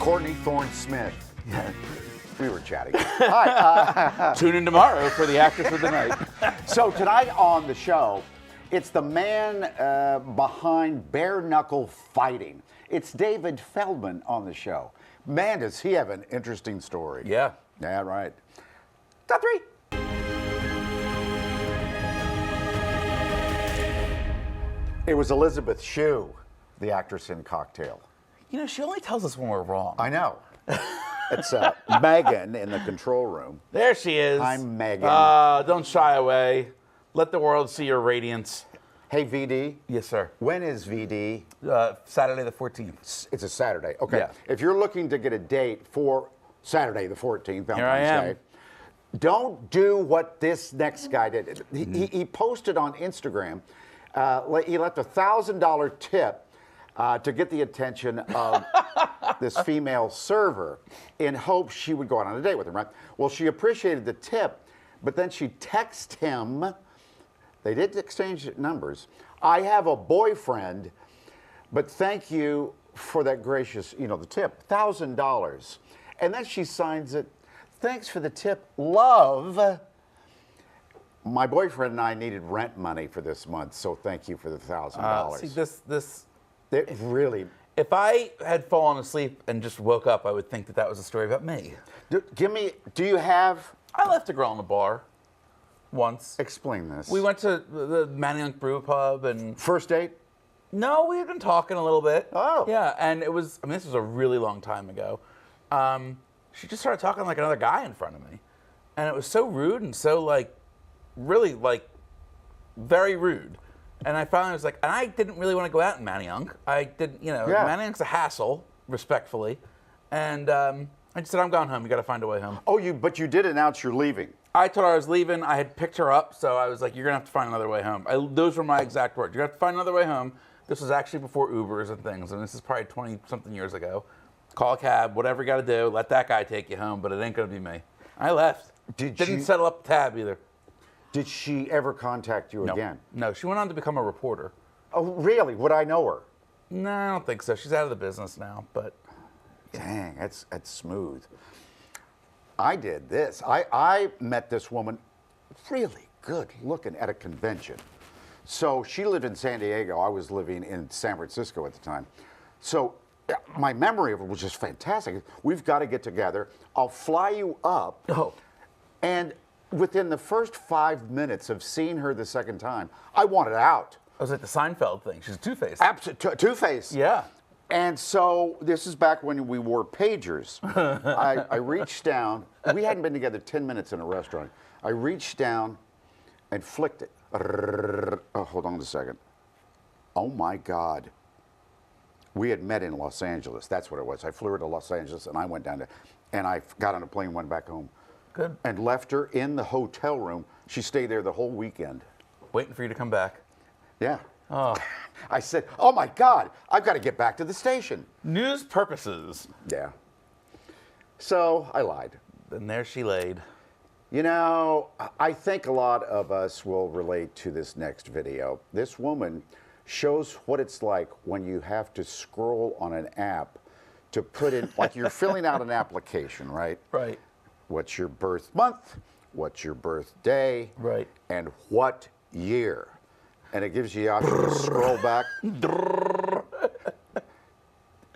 Courtney Thorne-Smith. We were chatting. Hi. Tune in tomorrow for the Actress of the Night. So tonight on the show, it's the man behind Bare Knuckle Fighting. It's David Feldman on the show. Man, does he have an interesting story. Yeah. Yeah, right. Top three. It was Elizabeth Shue, the actress in Cocktail. You know, she only tells us when we're wrong. I know. It's Megan in the control room. There she is. I'm Megan. Don't shy away. Let the world see your radiance. Hey, VD. Yes, sir. When is VD? Saturday the 14th. It's a Saturday. Okay. Yeah. If you're looking to get a date for Saturday the 14th, Here I am. Valentine's Day, don't do what this next guy did. He posted on Instagram, he left a $1,000 tip to get the attention of this female server in hopes she would go out on a date with him, right? Well, she appreciated the tip, but then she texted him. They did exchange numbers. I have a boyfriend, but thank you for that gracious, the tip, $1,000. And then she signs it, thanks for the tip, love. My boyfriend and I needed rent money for this month, so thank you for the $1,000. See, this. It really. If I had fallen asleep and just woke up, I would think that was a story about me. Do you have? I left a girl in the bar once. Explain this. We went to the Manioc Brew Pub and. First date? No, we had been talking a little bit. Oh. Yeah, and it was, this was a really long time ago. She just started talking like another guy in front of me. And it was so rude and so, really, very rude. And I finally was like, and I didn't really want to go out in Manioc. I didn't, Manioc's a hassle, respectfully. And I just said, I'm going home. You got to find a way home. Oh, but you did announce you're leaving. I told her I was leaving. I had picked her up, so I was like, you're going to have to find another way home. Those were my exact words. You're going to have to find another way home. This was actually before Ubers and things, and this is probably 20-something years ago. Call a cab, whatever you got to do. Let that guy take you home, but it ain't going to be me. I left. Didn't settle up the tab either. Did she ever contact you again? No, she went on to become a reporter. Oh, really? Would I know her? No, I don't think so. She's out of the business now, but. Dang, that's smooth. I did this. I met this woman, really good looking, at a convention. So she lived in San Diego. I was living in San Francisco at the time. So my memory of it was just fantastic. We've got to get together. I'll fly you up. Oh. And within the first 5 minutes of seeing her the second time, I wanted out. I was like the Seinfeld thing. She's two-faced. Absolutely, two-faced. Yeah. And so this is back when we wore pagers. I reached down. We hadn't been together 10 minutes in a restaurant. I reached down and flicked it. Oh, hold on a second. Oh, my God. We had met in Los Angeles. That's what it was. I flew her to Los Angeles, and I went down to, and I got on a plane and went back home. Good. And left her in the hotel room. She stayed there the whole weekend. Waiting for you to come back. Yeah. Oh. I said, oh, my God, I've got to get back to the station. News purposes. Yeah. So I lied. And there she laid. You know, I think a lot of us will relate to this next video. This woman shows what it's like when you have to scroll on an app to put in, like you're filling out an application, right? Right. What's your birth month? What's your birthday? Right. And what year? And it gives you the option to scroll back.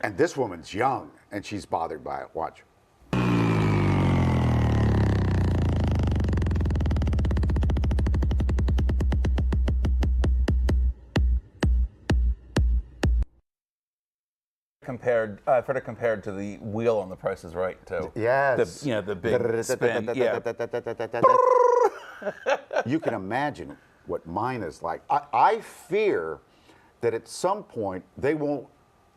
And this woman's young, and she's bothered by it. Watch. I've heard it compared to the wheel on The Price is Right, too. Yes. The big spin. Yeah. You can imagine what mine is like. I fear that at some point they won't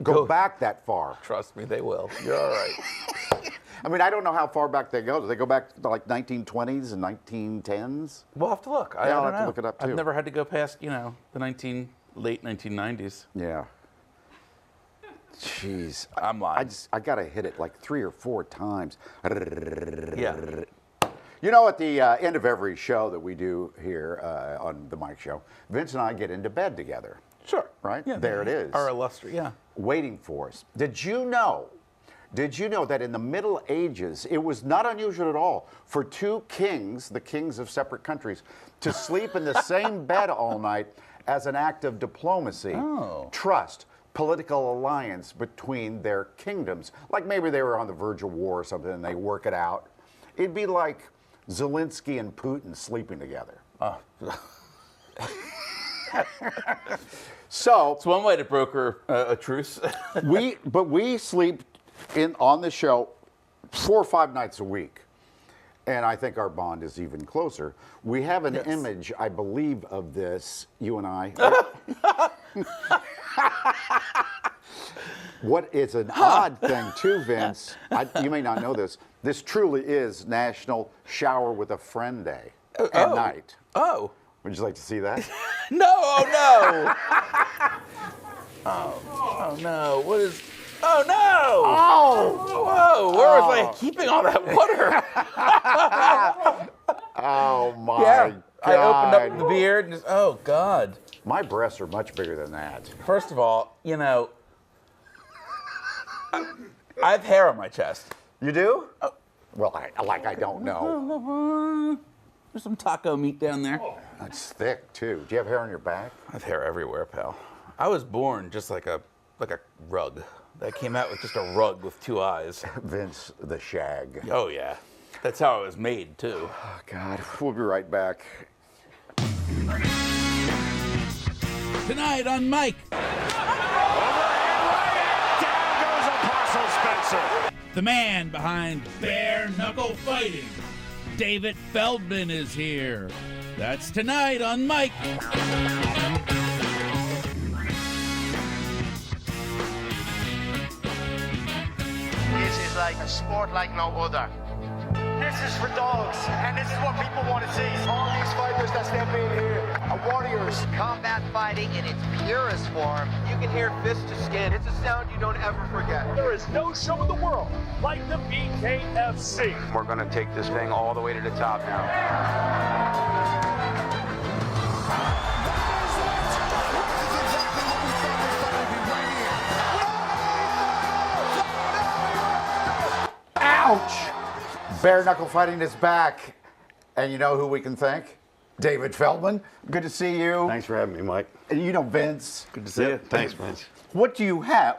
go back that far. Trust me, they will. You're all right. I mean, I don't know how far back they go. Do they go back to like 1920s and 1910s? We'll have to look. I'll don't have to know. look it up, too. I've never had to go past, the late 1990s. Yeah. Jeez. I'm lying. I got to hit it like 3 or 4 times. Yeah. You know, at the end of every show that we do here on the Mike Show, Vince and I get into bed together. Sure. Right? Yeah, there it is. Our illustrious, yeah. Waiting for us. Did you know Did you know that in the Middle Ages, it was not unusual at all for two kings, the kings of separate countries, to sleep in the same bed all night as an act of diplomacy, trust, political alliance between their kingdoms? Like maybe they were on the verge of war or something and they work it out. It'd be like Zelensky and Putin sleeping together. So It's one way to broker a truce. we sleep on the show 4 or 5 nights a week, and I think our bond is even closer. We have an image, I believe, of this, you and I. What is an odd thing too, Vince, you may not know this, this truly is National Shower with a Friend Day at night. Oh. Would you like to see that? No, oh no! Oh no, what is... Oh no! Oh! Whoa, where was I keeping all that water? Oh my God. I opened up the beard and just, oh God. My breasts are much bigger than that. First of all, you know, I have hair on my chest. You do? Well, I don't know. There's some taco meat down there. That's thick too. Do you have hair on your back? I have hair everywhere, pal. I was born just like a rug. That came out with just a rug with 2 eyes. Vince the Shag. Oh yeah, that's how it was made too. Oh God, we'll be right back. Tonight on Mike. Down goes Apostle Spencer. The man behind Bare Knuckle Fighting, David Feldman, is here. That's tonight on Mike. This is like a sport like no other. This is for dogs, and this is what people want to see. All these fighters that step in here are warriors. Combat fighting in its purest form. You can hear fist to skin. It's a sound you don't ever forget. There is no show in the world like the BKFC. We're going to take this thing all the way to the top now. Ouch! Bare Knuckle Fighting is back. And you know who we can thank? David Feldman. Good to see you. Thanks for having me, Mike. And you know Vince. Good to see you. Thanks, Vince. What do you have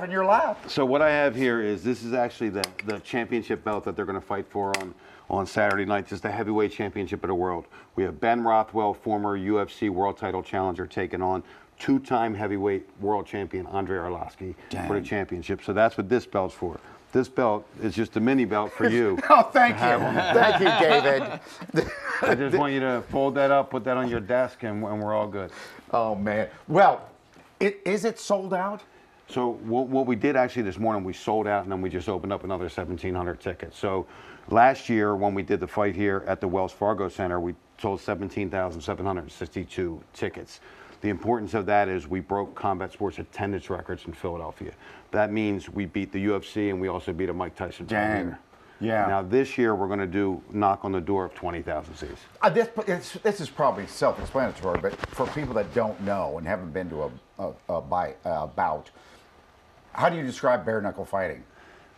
in your lap? So what I have here is, this is actually the championship belt that they're going to fight for on Saturday night. This is the heavyweight championship of the world. We have Ben Rothwell, former UFC world title challenger, taking on two-time heavyweight world champion Andrei Arlovski for the championship. So that's what this belt's for. This belt is just a mini belt for you. Oh, thank you. Thank you, David. I just want you to fold that up, put that on your desk, and we're all good. Oh, man. Well, is it sold out? So what we did actually this morning, we sold out, and then we just opened up another 1,700 tickets. So last year, when we did the fight here at the Wells Fargo Center, we sold 17,762 tickets. The importance of that is we broke combat sports attendance records in Philadelphia. That means we beat the UFC, and we also beat a Mike Tyson fight here. Yeah. Now this year, we're going to do knock on the door of 20,000 seats. This is probably self-explanatory, but for people that don't know and haven't been to a bout, how do you describe bare knuckle fighting?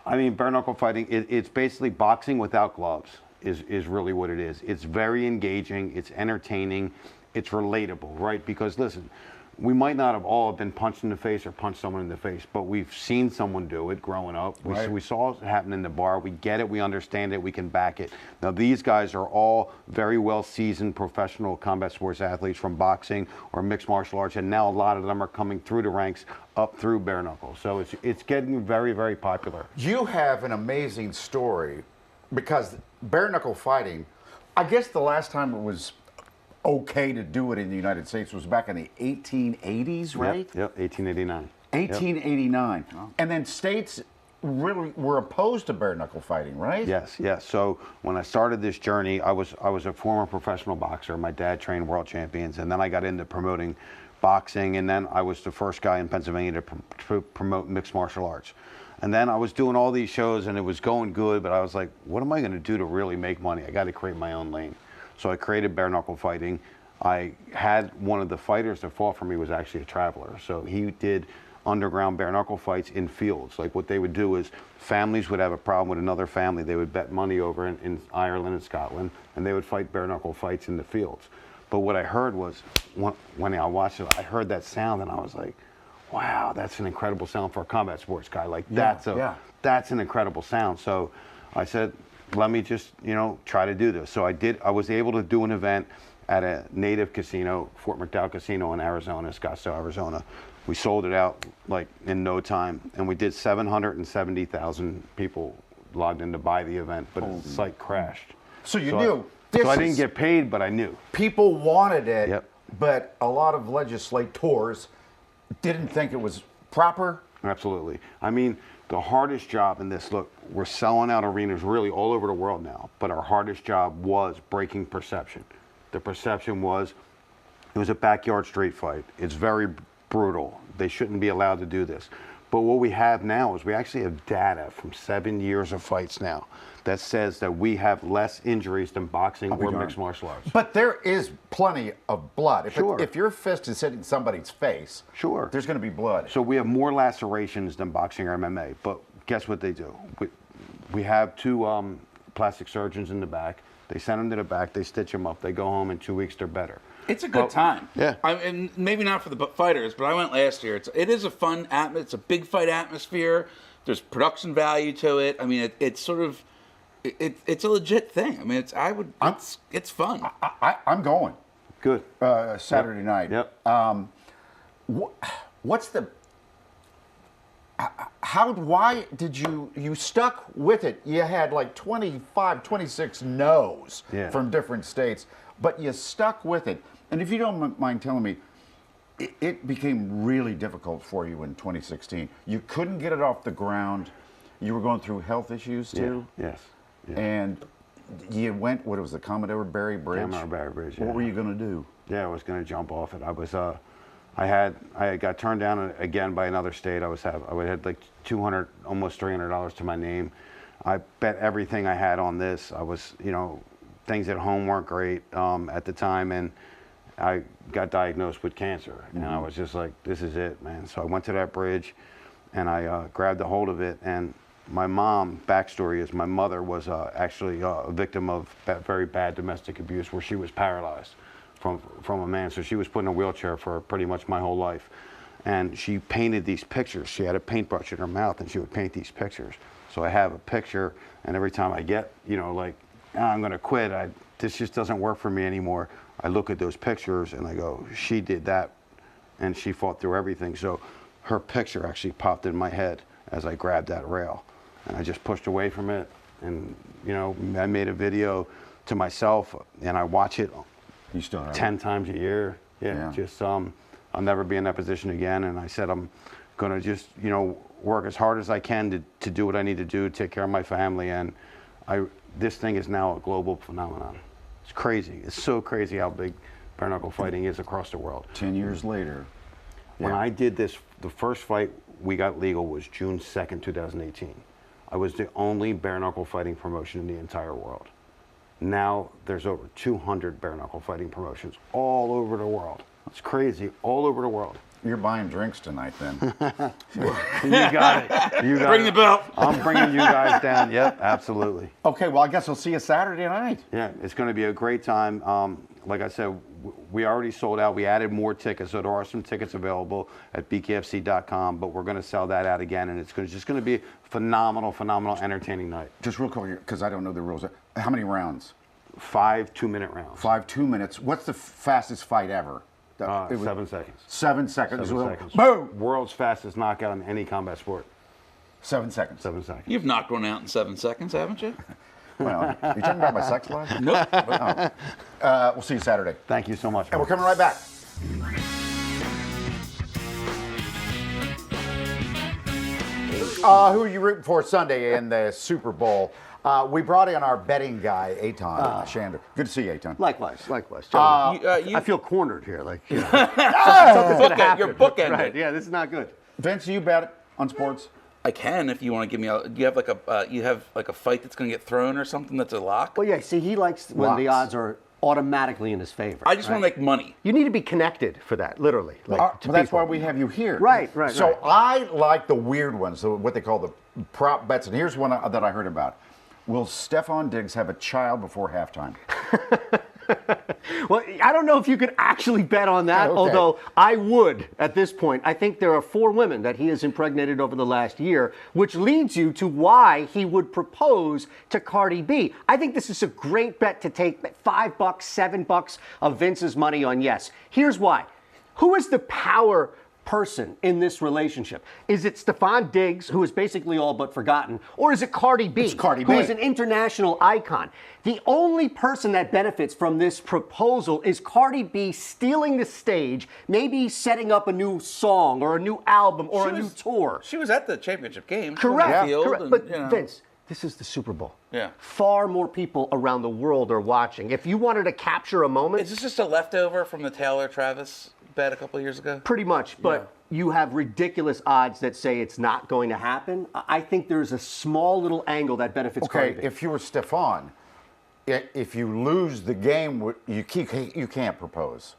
I mean, bare knuckle fighting, it's basically boxing without gloves is really what it is. It's very engaging, it's entertaining, it's relatable, right? Because listen, we might not have all been punched in the face or punched someone in the face, but we've seen someone do it growing up. We saw it happen in the bar. We get it, we understand it, we can back it. Now these guys are all very well seasoned professional combat sports athletes from boxing or mixed martial arts, and now a lot of them are coming through the ranks up through bare knuckle. So it's getting very, very popular. You have an amazing story because bare knuckle fighting, I guess the last time it was okay to do it in the United States was back in the 1880s, right? Yep, 1889. 1889. Yep. And then states really were opposed to bare knuckle fighting, right? Yes. So when I started this journey, I was a former professional boxer. My dad trained world champions, and then I got into promoting boxing, and then I was the first guy in Pennsylvania to promote mixed martial arts. And then I was doing all these shows, and it was going good, but I was like, what am I going to do to really make money? I got to create my own lane. So I created bare knuckle fighting. I had one of the fighters that fought for me was actually a traveler. So he did underground bare knuckle fights in fields. Like what they would do is families would have a problem with another family. They would bet money over in Ireland and Scotland, and they would fight bare knuckle fights in the fields. But what I heard was, when I watched it, I heard that sound and I was like, wow, that's an incredible sound for a combat sports guy. Like that's an incredible sound. So I said, let me just, try to do this. So I was able to do an event at a native casino, Fort McDowell Casino in Arizona, Scottsdale, Arizona. We sold it out like in no time, and we did 770,000 people logged in to buy the event, but the site crashed. So you knew. So I didn't get paid, but I knew. People wanted it, Yep. but a lot of legislators didn't think it was proper. Absolutely. I mean, the hardest job in this, look, we're selling out arenas really all over the world now, but our hardest job was breaking perception. The perception was, it was a backyard street fight. It's very brutal. They shouldn't be allowed to do this. But what we have now is we actually have data from 7 years of fights now that says that we have less injuries than boxing or mixed martial arts. But there is plenty of blood. Sure. If your fist is hitting somebody's face, Sure. there's going to be blood. So we have more lacerations than boxing or MMA. But guess what they do? We have 2 plastic surgeons in the back. They send them to the back. They stitch them up. They go home in 2 weeks. They're better. It's a good time. Yeah. And maybe not for the fighters, but I went last year. It is a fun atmosphere. It's a big fight atmosphere. There's production value to it. I mean, it's sort of, it's a legit thing. I mean, it's fun. I'm going. Good. Saturday night. Yep. What's the? Why did you stuck with it? You had like 25, 26 no's from different states, but you stuck with it. And if you don't mind telling me, it became really difficult for you in 2016. You couldn't get it off the ground. You were going through health issues too. Yeah. Yes. Yeah. And you went, what was the Commodore Barry Bridge? Commodore Barry Bridge. Yeah. What were you going to do? Yeah, I was going to jump off it. I got turned down again by another state. I had like $200, almost $300 to my name. I bet everything I had on this. I was, things at home weren't great at the time, and I got diagnosed with cancer. And I was just like, this is it, man. So I went to that bridge, and I grabbed a hold of it. And my mom, backstory is my mother was actually a victim of very bad domestic abuse, where she was paralyzed from a man. So she was put in a wheelchair for pretty much my whole life. And she painted these pictures. She had a paintbrush in her mouth, and she would paint these pictures. So I have a picture, and every time I get, I'm going to quit, this just doesn't work for me anymore, I look at those pictures and I go, she did that, and she fought through everything. So her picture actually popped in my head as I grabbed that rail. And I just pushed away from it, and I made a video to myself, and I watch it 10 times a year. Just I'll never be in that position again. And I said, I'm gonna just work as hard as I can to do what I need to do, take care of my family. And this thing is now a global phenomenon. It's crazy. It's so crazy how big bare knuckle fighting is across the world. 10 years later. When I did this, the first fight we got legal was June 2nd, 2018. I was the only bare knuckle fighting promotion in the entire world. Now there's over 200 bare knuckle fighting promotions all over the world. It's crazy, all over the world. You're buying drinks tonight, then. You got it. You got Bring the belt. I'm bringing you guys down. Yep, absolutely. Okay, well, I guess we'll see you Saturday night. Yeah, it's going to be a great time. Like I said, we already sold out. We added more tickets, so there are some tickets available at bkfc.com, but we're going to sell that out again, and it's just going to be a phenomenal, entertaining night. Just real quick, because I don't know the rules. How many rounds? 5 2-minute rounds. 5 2-minutes. What's the fastest fight ever? 7 seconds. 7 seconds. 7 seconds. Boom! World's fastest knockout in any combat sport. 7 seconds. 7 seconds. You've knocked one out in 7 seconds, haven't you? Well, you talking about my sex life? Nope. We'll see you Saturday. Thank you so much. And we're coming right back. Who are you rooting for Sunday in the Super Bowl? We brought in our betting guy, Eytan Shander. Good to see you, Eytan. Likewise. I feel cornered here. You're bookended. Right, yeah, this is not good. Vince, you bet on sports? I can if you want to give me a. Do you have like a fight that's going to get thrown or something that's a lock? Well, yeah, see, he likes when the Locks. odds are automatically in his favor. I just want to make money. You need to be connected for that, literally. Like, to that's people. why we have you here. Right. So I like the weird ones, so what they call the prop bets. And here's one that I heard about. Will Stephon Diggs have a child before halftime? Well, I don't know if you could actually bet on that, although I would at this point. I think there are 4 women that he has impregnated over the last year, which leads you to why he would propose to Cardi B. I think this is a great bet to take $5, $7 of Vince's money on yes. Here's why. Who is the power person in this relationship? Is it Stephon Diggs, who is basically all but forgotten, or is it Cardi B, who is an international icon? The only person that benefits from this proposal is Cardi B stealing the stage, maybe setting up a new song or a new album or a new tour. She was at the championship game. Correct. And, but Vince, this is the Super Bowl. Yeah. Far more people around the world are watching. If you wanted to capture a moment... Is this just a leftover from the Taylor Travis bet a couple of years ago? Pretty much, but you have ridiculous odds that say it's not going to happen. I think there's a small little angle that benefits Cardi B. If you were Stephon, if you lose the game, you can't propose.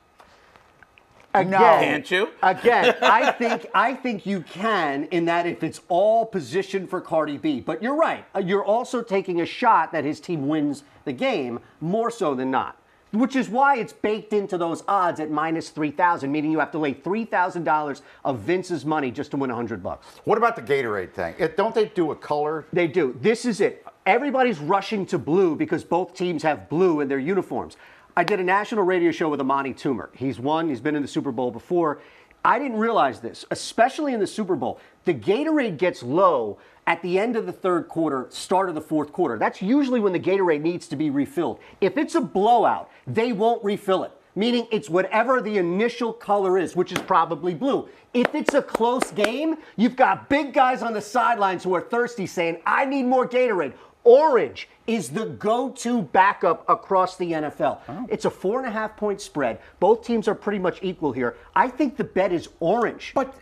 Again, Can't you? Again, I think you can, in that if it's all positioned for Cardi B. But you're right. You're also taking a shot that his team wins the game more so than not. Which is why it's baked into those odds at minus 3,000, meaning you have to lay $3,000 of Vince's money just to win $100. What about the Gatorade thing? Don't they do a color? They do. This is it. Everybody's rushing to blue because both teams have blue in their uniforms. I did a national radio show with Amani Toomer. He's been in the Super Bowl before. I didn't realize this, especially in the Super Bowl. The Gatorade gets low at the end of the third quarter, start of the fourth quarter. That's usually when the Gatorade needs to be refilled. If it's a blowout, they won't refill it, meaning it's whatever the initial color is, which is probably blue. If it's a close game, you've got big guys on the sidelines who are thirsty saying, I need more Gatorade. Orange is the go-to backup across the NFL. Oh. It's a 4.5-point spread. Both teams are pretty much equal here. I think the bet is orange. But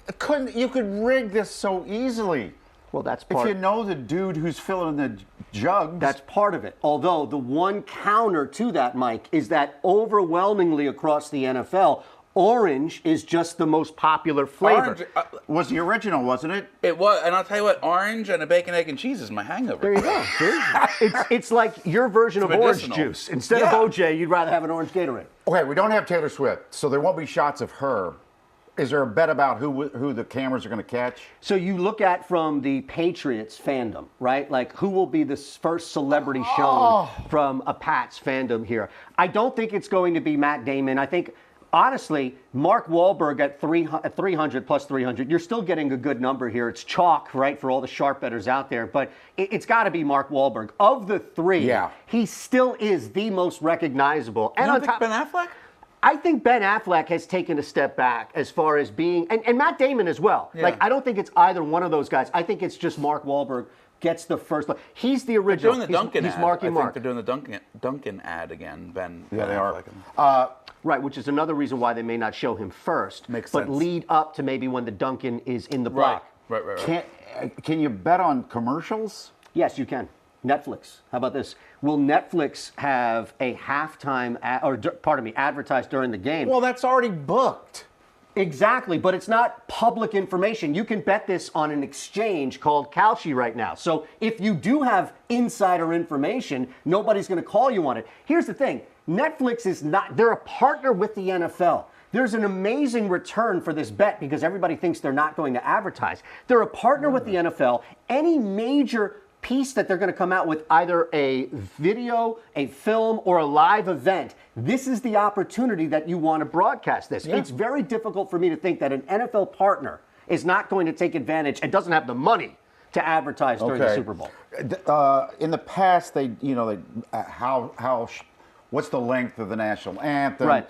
you could rig this so easily. Well, that's part. If you know the dude who's filling the jugs. That's part of it. Although the one counter to that, Mike, is that overwhelmingly across the NFL, orange is just the most popular flavor. Orange was the original, wasn't it? It was, and I'll tell you what, orange and a bacon, egg, and cheese is my hangover. There you go. it's like your version of orange juice. Instead of OJ, you'd rather have an orange Gatorade. Okay, we don't have Taylor Swift, so there won't be shots of her. Is there a bet about who the cameras are going to catch? So you look at from the Patriots fandom, right? Like who will be the first celebrity shown from a Pats fandom here? I don't think it's going to be Matt Damon. I think, honestly, Mark Wahlberg at 300 plus 300, you're still getting a good number here. It's chalk, right, for all the sharp bettors out there. But it's got to be Mark Wahlberg. Of the three, he still is the most recognizable. And you don't think Ben Affleck? I think Ben Affleck has taken a step back as far as being, and Matt Damon as well. Yeah. Like, I don't think it's either one of those guys. I think it's just Mark Wahlberg gets the first look. He's the original. They're doing the Dunkin' ad. He's Marky Mark. I think they're doing the Dunkin' ad again, Ben. Yeah, they Affleck. are. Right, which is another reason why they may not show him first. Makes but sense. lead up to maybe when the Dunkin' is in the block. Right. Can you bet on commercials? Yes, you can. Netflix. How about this? Will Netflix have a halftime, advertised during the game? Well, that's already booked. Exactly, but it's not public information. You can bet this on an exchange called Kalshi right now. So if you do have insider information, nobody's going to call you on it. Here's the thing. Netflix is not, they're a partner with the NFL. There's an amazing return for this bet because everybody thinks they're not going to advertise. They're a partner with the NFL. Any major piece that they're going to come out with, either a video, a film, or a live event, this is the opportunity that you want to broadcast this. Yeah. It's very difficult for me to think that an NFL partner is not going to take advantage and doesn't have the money to advertise during the Super Bowl. In the past, what's the length of the national anthem? Right.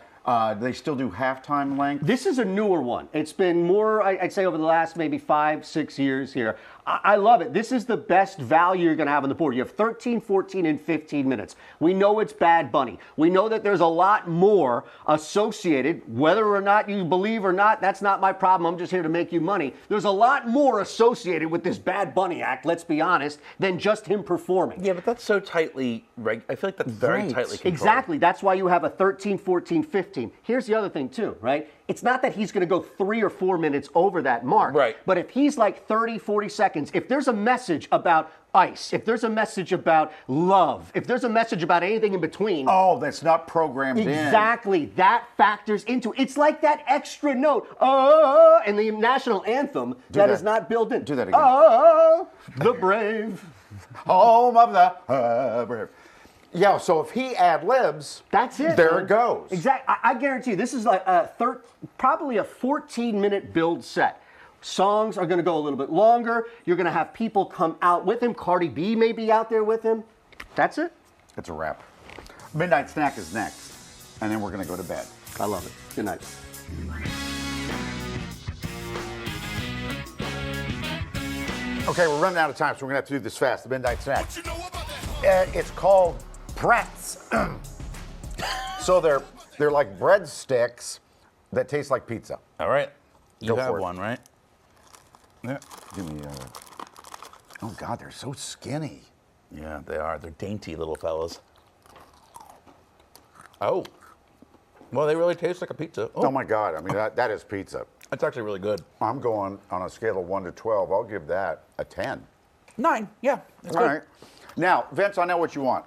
They still do halftime length? This is a newer one. It's been more, I'd say, over the last maybe 5-6 years here. I love it. This is the best value you're going to have on the board. You have 13, 14, and 15 minutes. We know it's Bad Bunny. We know that there's a lot more associated, whether or not you believe or not, that's not my problem. I'm just here to make you money. There's a lot more associated with this Bad Bunny act, let's be honest, than just him performing. Yeah, but that's so tightly, I feel like that's very tightly controlled. Exactly. That's why you have a 13, 14, 15. Here's the other thing, too, right? It's not that he's going to go 3 or 4 minutes over that mark. Right. But if he's like 30, 40 seconds, if there's a message about ice, if there's a message about love, if there's a message about anything in between. Oh, that's not programmed in. Exactly. That factors into it. It's like that extra note, in the national anthem that is not built in. Do that again. The brave. Home of the brave. Yeah, so if he ad-libs, that's it. There man. it goes. Exactly. I guarantee you, this is like probably a 14-minute build set. Songs are going to go a little bit longer. You're going to have people come out with him. Cardi B may be out there with him. That's it. It's a wrap. Midnight Snack is next, and then we're going to go to bed. I love it. Good night. Okay, we're running out of time, so we're going to have to do this fast. The Midnight Snack. It's called Pretz. So they're like breadsticks that taste like pizza. All right. You Go have for it. one, right? Yeah. Give me oh, God, they're so skinny. Yeah, they are. They're dainty little fellas. Oh. Well, they really taste like a pizza. Oh, my God. I mean, that is pizza. That's actually really good. I'm going on a scale of 1 to 12. I'll give that a 10. 9. Yeah. That's All good. right. Now, Vince, I know what you want.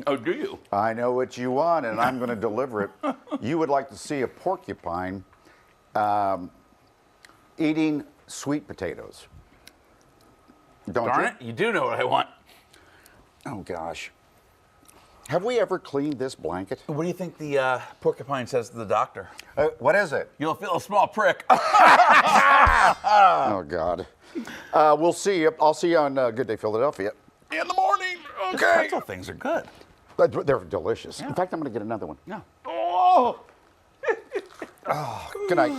Oh, do you? I know what you want, and I'm going to deliver it. You would like to see a porcupine eating sweet potatoes. Don't Darn you? it, you do know what I want. Oh, gosh. Have we ever cleaned this blanket? What do you think the porcupine says to the doctor? What is it? You'll feel a small prick. Oh, God. We'll see you. I'll see you on Good Day Philadelphia in the morning. Those Okay. pretzel things are good. They're delicious. In fact, I'm going to get another one. Yeah. Oh. Good night.